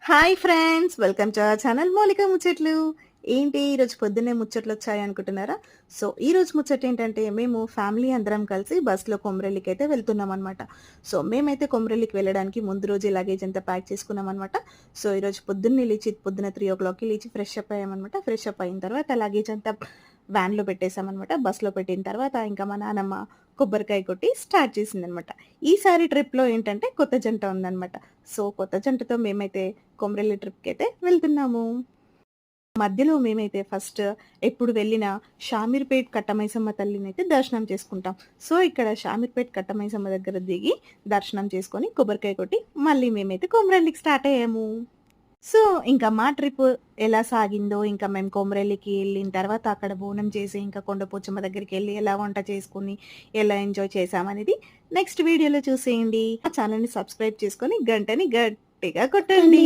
Hi friends, welcome to our channel మౌలిక ముచ్చట్లు. ఏంటి ఈరోజు పొద్దున్నే ముచ్చట్లు వచ్చాయి అనుకుంటున్నారా? సో ఈ రోజు ముచ్చట ఏంటంటే, మేము ఫ్యామిలీ అందరం కలిసి బస్సులో కొమ్రెల్లికి అయితే వెళ్తున్నాం అనమాట. సో మేమైతే కొమ్రెల్లికి వెళ్ళడానికి ముందు రోజు లగేజ్ అంతా ప్యాక్ చేసుకున్నాం అనమాట. సో ఈరోజు పొద్దున్నే లేచి పొద్దున్న 3 o'clockకి లేచి ఫ్రెష్ అప్ అయ్యామన్నమాట. ఫ్రెష్ అప్ అయిన తర్వాత లగేజ్ అంతా వ్యాన్లో పెట్టేసామన్నమాట. బస్సులో పెట్టిన తర్వాత ఇంకా మా నాన్నమ్మ కొబ్బరికాయ కొట్టి స్టార్ట్ చేసిందనమాట. ఈసారి ట్రిప్‌లో ఏంటంటే కొత్త జంట ఉందనమాట. సో కొత్త జంటతో మేమైతే కొమ్రెల్లి ట్రిప్‌కి అయితే వెళ్తున్నాము. మధ్యలో మేమైతే ఫస్ట్ ఎప్పుడు వెళ్ళిన షామీర్పేట్ కట్టమైసమ్మ తల్లినైతే దర్శనం చేసుకుంటాం. సో ఇక్కడ షామీర్పేట్ కట్టమైసమ్మ దగ్గర దిగి దర్శనం చేసుకొని కొబ్బరికాయ కొట్టి మళ్ళీ మేమైతే కొమ్రెల్లికి స్టార్ట్ అయ్యాము. సో ఇంకా మా ట్రిప్ ఎలా సాగిందో, ఇంకా మేము కొమ్రెల్లికి వెళ్ళిన తర్వాత అక్కడ బోనం చేసి ఇంకా కొండపోచమ్మ దగ్గరికి వెళ్ళి ఎలా వంట చేసుకుని ఎలా ఎంజాయ్ చేసామనేది నెక్స్ట్ వీడియోలో చూసేయండి. ఆ ఛానల్ని సబ్స్క్రైబ్ చేసుకొని గంటని గట్టిగా కొట్టండి.